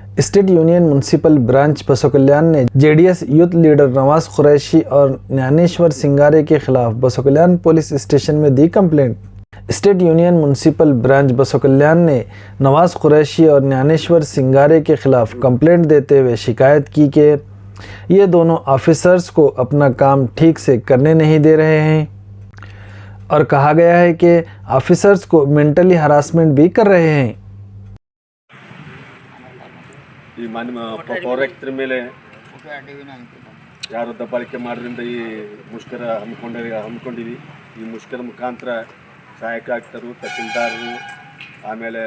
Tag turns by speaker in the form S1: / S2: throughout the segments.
S1: State union municipal branch बसों कल्याण ने JDS youth leader Nawaz Qureshi और ज्ञानेश्वर सिंगारे के खिलाफ बसों कल्याण पुलिस स्टेशन में दी complaint. State union municipal branch बसों कल्याण ने नवाज कुरैशी और ज्ञानेश्वर सिंगारे के खिलाफ कंप्लेंट देते हुए शिकायत की कि ये दोनों ऑफिसर्स को अपना काम ठीक से करने नहीं दे रहे हैं और कहा गया है कि ऑफिसर्स को मेंटली हरासमेंट भी कर रहे हैं।
S2: ಈ ಮಾನ್ಯ ಪೌರಾಯುಕ್ತರ ಮೇಲೆ ಯಾರು ದಬ್ಬಾಳಿಕೆ ಮಾಡೋದ್ರಿಂದ ಈ ಮುಷ್ಕರ ಹಮ್ಮಿಕೊಂಡಿವಿ। ಈ ಮುಷ್ಕರ ಮುಖಾಂತರ ಸಹಾಯಕ ಆಯುಕ್ತರು, ತಹಸೀಲ್ದಾರರು, ಆಮೇಲೆ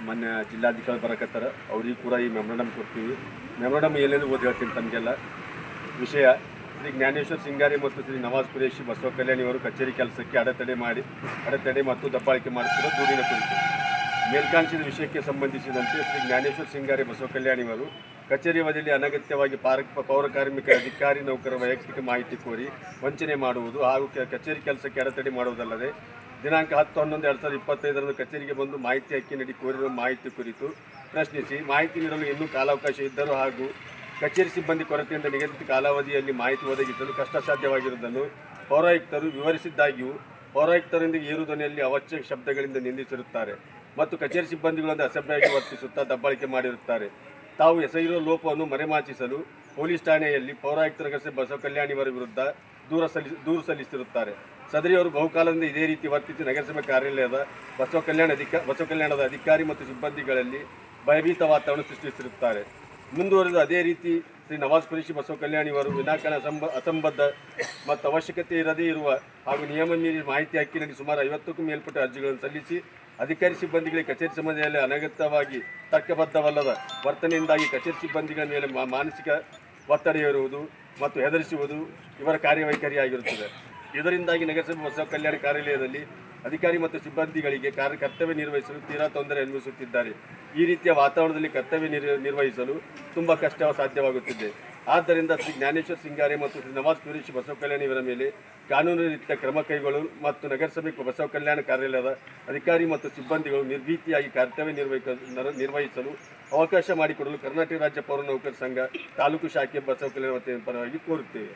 S2: ಮೊನ್ನೆ ಜಿಲ್ಲಾಧಿಕಾರಿ ಬರಕತ್ತಾರ, ಅವ್ರಿಗೆ ಕೂಡ ಈ ಮೆಮೊರಂಡಮ್ ಕೊಡ್ತೀವಿ। ಮೆಮೊರಂಡಮ್ ಏನೇನು ಓದಿ ಹೇಳ್ತೀನಿ ತಮಗೆಲ್ಲ ವಿಷಯ। ಶ್ರೀ ಜ್ಞಾನೇಶ್ವರ್ ಸಿಂಗಾರಿ ಮತ್ತು ಶ್ರೀ ನವಾಜ್ ಕುರೈಶಿ ಬಸವ ಕಲ್ಯಾಣಿಯವರು ಕಚೇರಿ ಕೆಲಸಕ್ಕೆ ಅಡೆತಡೆ ಮತ್ತು ದಬ್ಬಾಳಿಕೆ ಮಾಡುತ್ತಿರುವ ದೂರಿನ ಕುರಿತು ಮೇಲ್ಕಾಂಕ್ಷಿತ ವಿಷಯಕ್ಕೆ ಸಂಬಂಧಿಸಿದಂತೆ ಶ್ರೀ ಜ್ಞಾನೇಶ್ವರ ಸಿಂಗಾರಿ ಬಸವ ಕಲ್ಯಾಣಿಯವರು ಕಚೇರಿ ಅವಧಿಯಲ್ಲಿ ಅನಗತ್ಯವಾಗಿ ಪೌರ ಕಾರ್ಮಿಕ ಅಧಿಕಾರಿ ನೌಕರರ ವೈಯಕ್ತಿಕ ಮಾಹಿತಿ ಕೋರಿ ವಂಚನೆ ಮಾಡುವುದು ಹಾಗೂ ಕಚೇರಿ ಕೆಲಸಕ್ಕೆ ಅಡೆತಡೆ ಮಾಡುವುದಲ್ಲದೆ ದಿನಾಂಕ 10/11/2025 ಕಚೇರಿಗೆ ಬಂದು ಮಾಹಿತಿ ಹಕ್ಕಿನಡಿ ಕೋರಿರುವ ಮಾಹಿತಿ ಕುರಿತು ಪ್ರಶ್ನಿಸಿ ಮಾಹಿತಿ ನೀಡಲು ಇನ್ನೂ ಕಾಲಾವಕಾಶ ಇದ್ದರೂ ಹಾಗೂ ಕಚೇರಿ ಸಿಬ್ಬಂದಿ ಕೊರತೆಯಿಂದ ನಿಗದಿತ ಕಾಲಾವಧಿಯಲ್ಲಿ ಮಾಹಿತಿ ಒದಗಿಸಲು ಕಷ್ಟಸಾಧ್ಯವಾಗಿರುವುದನ್ನು ಪೌರಾಯುಕ್ತರು ವಿವರಿಸಿದ್ದಾಗಿಯೂ ಪೌರಾಯುಕ್ತರೊಂದಿಗೆ ಏರು ಧ್ವನಿಯಲ್ಲಿ ಅವಾಚ್ಯ ಶಬ್ದಗಳಿಂದ ನಿಂದಿಸಿರುತ್ತಾರೆ ಮತ್ತು ಕಚೇರಿ ಸಿಬ್ಬಂದಿಗಳನ್ನು ಅಸಭ್ಯವಾಗಿ ವರ್ತಿಸುತ್ತಾ ದಬ್ಬಾಳಿಕೆ ಮಾಡಿರುತ್ತಾರೆ। ತಾವು ಎಸಗಿರುವ ಲೋಪವನ್ನು ಮರೆಮಾಚಿಸಲು ಪೊಲೀಸ್ ಠಾಣೆಯಲ್ಲಿ ಪೌರಾಯುಕ್ತರ ಬಸವ ಕಲ್ಯಾಣಿಯವರ ವಿರುದ್ಧ ದೂರು ಸಲ್ಲಿಸಿರುತ್ತಾರೆ। ಸದರಿಯವರು ಬಹುಕಾಲದಿಂದ ಇದೇ ರೀತಿ ವರ್ತಿಸಿ ನಗರಸಭೆ ಕಾರ್ಯಾಲಯದ ಬಸವ ಕಲ್ಯಾಣದ ಅಧಿಕಾರಿ ಮತ್ತು ಸಿಬ್ಬಂದಿಗಳಲ್ಲಿ ಭಯಭೀತ ವಾತಾವರಣ ಸೃಷ್ಟಿಸಿರುತ್ತಾರೆ। ಮುಂದುವರೆದು ಅದೇ ರೀತಿ ಶ್ರೀ ನವಾಜ್ ಕುರೈಶಿ ಬಸವ ಕಲ್ಯಾಣಿಯವರು ವಿನಾಕಾರಣ ಅಸಂಬದ್ಧ ಮತ್ತು ಅವಶ್ಯಕತೆ ಇರದೇ ಇರುವ ಹಾಗೂ ನಿಯಮ ಮೀರಿ ಮಾಹಿತಿ ಹಕ್ಕಿನಲ್ಲಿ ಸುಮಾರು 50ಕ್ಕೂ ಮೇಲ್ಪಟ್ಟ ಅರ್ಜಿಗಳನ್ನು ಸಲ್ಲಿಸಿ ಅಧಿಕಾರಿ ಸಿಬ್ಬಂದಿಗಳಿಗೆ ಕಚೇರಿ ಸಂಬಂಧದಲ್ಲಿ ಅನಗತ್ಯವಾಗಿ ತರ್ಕಬದ್ಧವಲ್ಲದ ವರ್ತನೆಯಿಂದಾಗಿ ಕಚೇರಿ ಸಿಬ್ಬಂದಿಗಳ ಮೇಲೆ ಮಾನಸಿಕ ಒತ್ತಡ ಹೇರುವುದು ಮತ್ತು ಹೆದರಿಸುವುದು ಇವರ ಕಾರ್ಯವೈಖರಿಯಾಗಿರುತ್ತದೆ। ಇದರಿಂದಾಗಿ ನಗರಸಭೆ ಬಸವ ಕಲ್ಯಾಣ ಕಾರ್ಯಾಲಯದಲ್ಲಿ ಅಧಿಕಾರಿ ಮತ್ತು ಸಿಬ್ಬಂದಿಗಳಿಗೆ ಕರ್ತವ್ಯ ನಿರ್ವಹಿಸಲು ತೀರಾ ತೊಂದರೆ ಅನುಭವಿಸುತ್ತಿದ್ದಾರೆ। ಈ ರೀತಿಯ ವಾತಾವರಣದಲ್ಲಿ ಕರ್ತವ್ಯ ನಿರ್ವಹಿಸಲು ತುಂಬ ಕಷ್ಟ ಸಾಧ್ಯವಾಗುತ್ತಿದೆ। ಆದ್ದರಿಂದ ಶ್ರೀ ಜ್ಞಾನೇಶ್ವರ ಸಿಂಗಾರೆ ಮತ್ತು ಶ್ರೀ ನವಾಜ್ ಕುರೈಶಿ ಬಸವ ಕಲ್ಯಾಣ ಇವರ ಮೇಲೆ ಕಾನೂನು ರೀತಿಯ ಕ್ರಮ ಕೈಗೊಳ್ಳಲು ಮತ್ತು ನಗರಸಭೆ ಬಸವ ಕಲ್ಯಾಣ ಕಾರ್ಯಾಲಯದ ಅಧಿಕಾರಿ ಮತ್ತು ಸಿಬ್ಬಂದಿಗಳು ನಿರ್ಭೀತಿಯಾಗಿ ಕರ್ತವ್ಯ ನಿರ್ವಹಿಸಲು ಅವಕಾಶ ಮಾಡಿಕೊಡಲು ಕರ್ನಾಟಕ ರಾಜ್ಯ ಪೌರ ನೌಕರ ಸಂಘ ತಾಲೂಕು ಶಾಖೆ ಬಸವ ಕಲ್ಯಾಣ ವತಿಯ ಪರವಾಗಿ ಕೋರುತ್ತೇವೆ।